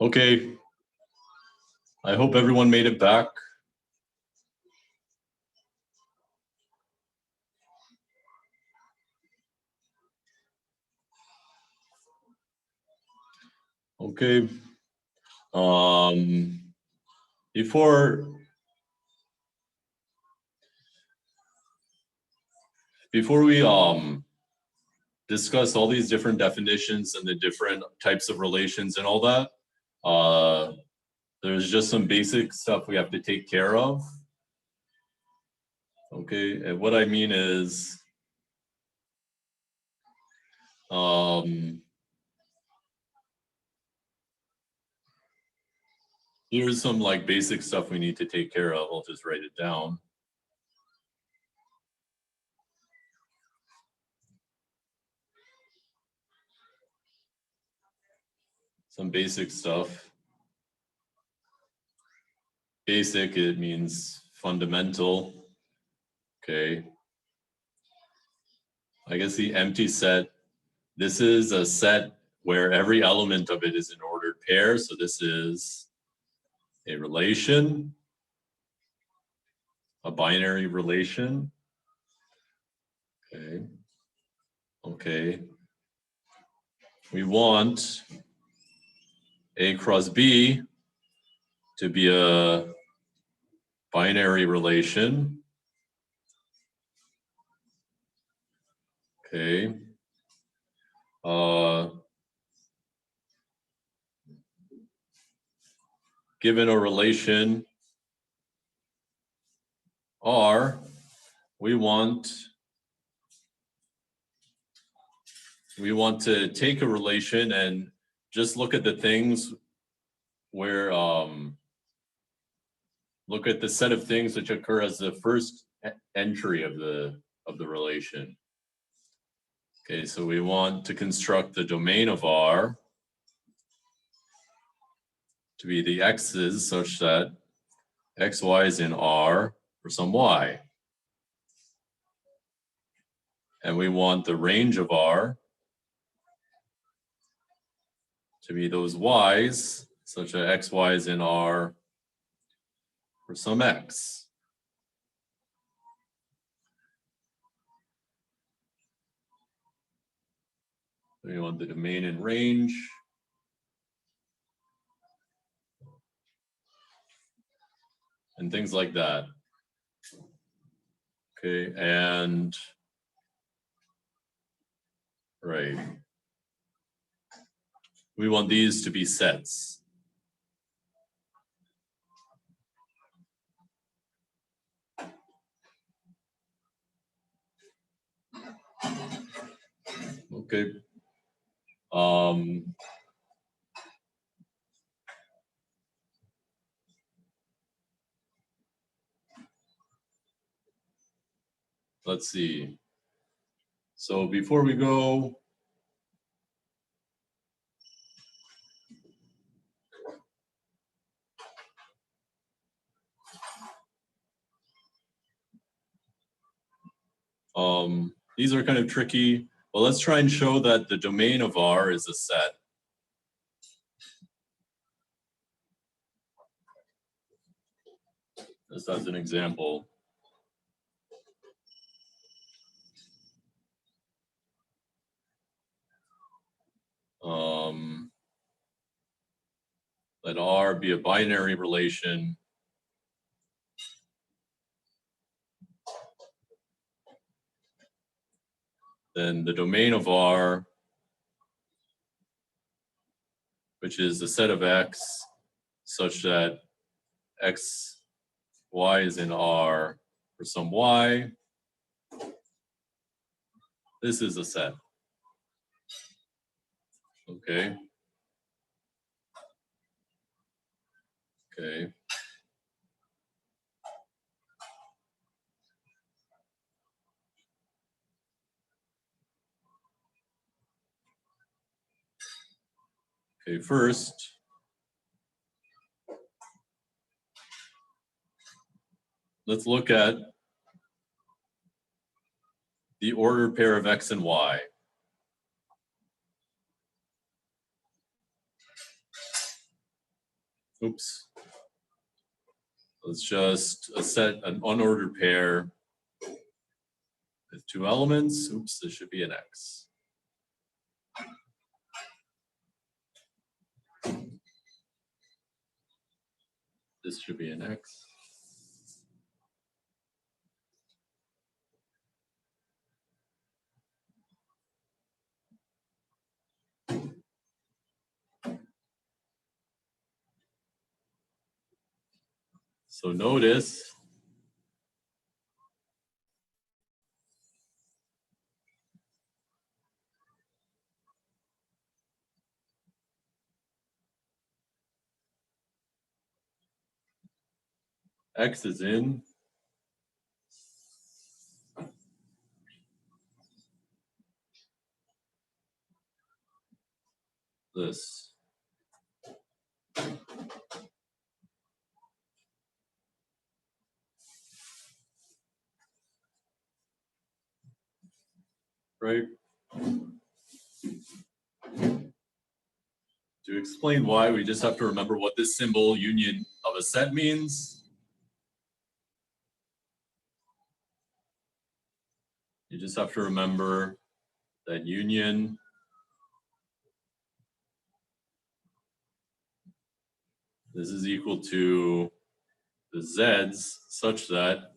Okay, I hope everyone made it back. Okay, before we discuss all these different definitions and the different types of relations and all that, there's just some basic stuff we have to take care of. Okay, and what I mean is, here's some like basic stuff we need to take care of. I'll just write it down. Some basic stuff. Basic, it means fundamental. Okay. I guess the empty set, this is a set where every element of it is an ordered pair. So this is a relation, a binary relation. Okay. Okay. We want A cross B to be a binary relation. Okay. Given a relation R, we want to take a relation and just look at the things where look at the set of things which occur as the first entry of the relation. Okay, so we want to construct the domain of R to be the x's such that xy is in R for some y. And we want the range of R to be those y's such that xy is in R for some x. We want the domain and range. And things like that. Okay, and right. We want these to be sets. Okay. Let's see. So before we go, these are kind of tricky. Well, let's try and show that the domain of R is a set. Just as an example. Let R be a binary relation. Then the domain of R, which is the set of X, such that X, Y is in R for some Y. This is a set. Okay. Okay. Okay, first, let's look at the ordered pair of X and Y. oops. Let's just set an unordered pair with 2 elements. Oops, this should be an X. This should be an X. So notice X is in this. Right? To explain why, we just have to remember what this symbol union of a set means. You just have to remember that union this is equal to the z's such that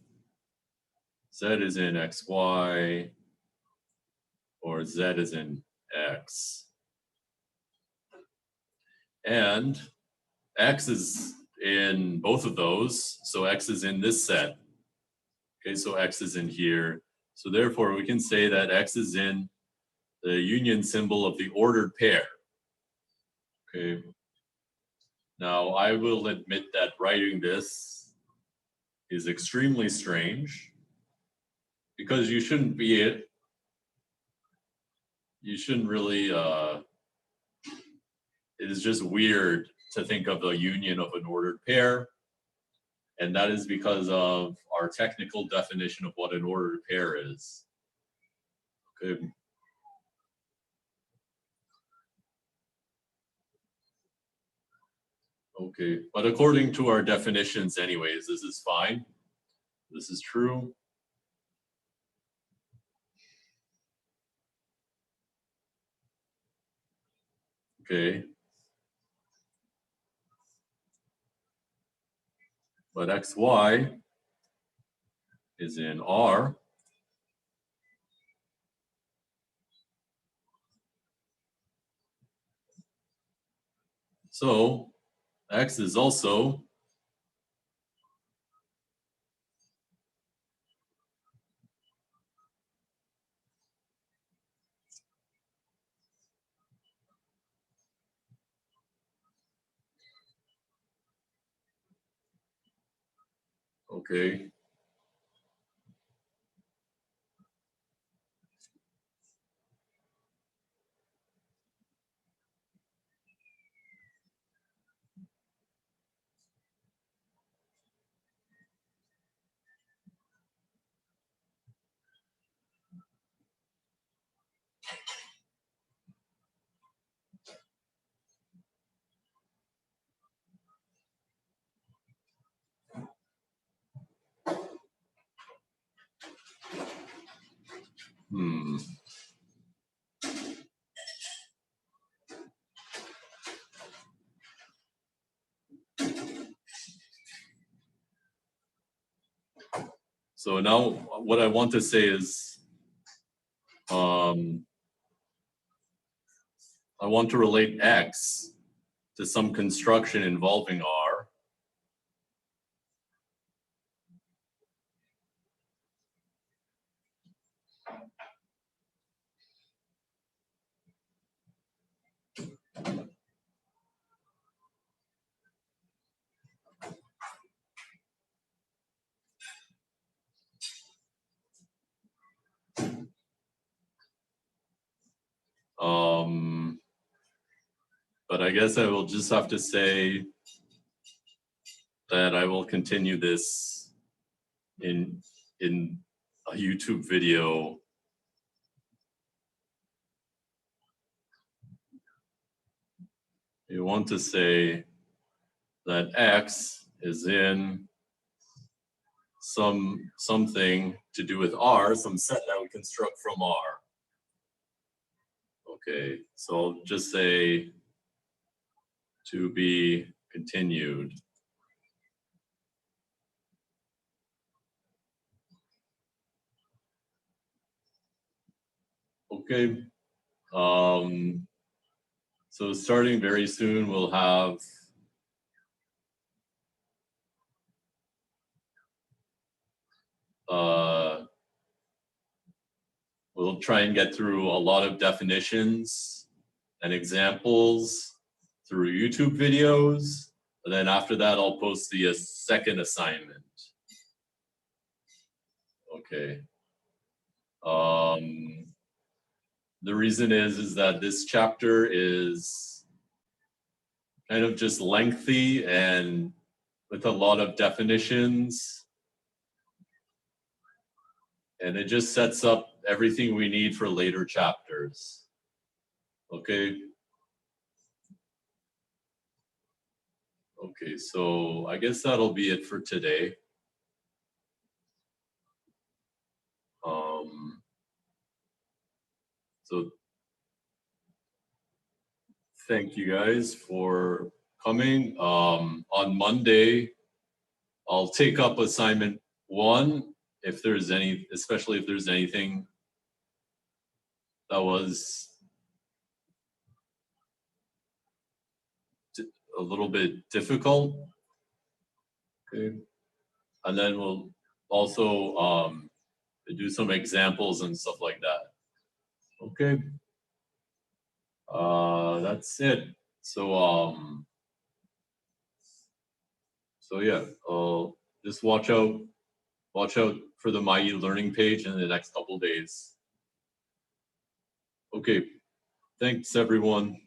z is in xy or z is in x. And x is in both of those, so x is in this set. Okay, so x is in here. So therefore we can say that x is in the union symbol of the ordered pair. Okay. Now I will admit that writing this is extremely strange because you shouldn't really, it is just weird to think of the union of an ordered pair. And that is because of our technical definition of what an ordered pair is. Okay. Okay, but according to our definitions anyways, this is fine. This is true. Okay. But xy is in R. So x is also okay. So now what I want to say is, I want to relate X to some construction involving R. But I guess I will just have to say that I will continue this in a YouTube video. You want to say Then X is in something to do with R, some set that we construct from R. Okay, so I'll just say to be continued. Okay, so starting very soon, we'll have we'll try and get through a lot of definitions and examples through YouTube videos. And then after that, I'll post the second assignment. Okay. The reason is that this chapter is kind of just lengthy and with a lot of definitions. And it just sets up everything we need for later chapters. Okay. Okay, so I guess that'll be it for today. So thank you guys for coming. On Monday, I'll take up assignment 1 if there's any, especially if there's anything that was a little bit difficult. Okay. And then we'll also do some examples and stuff like that. Okay. That's it. So yeah, just watch out for the My eLearning page in the next couple days. Okay, thanks everyone.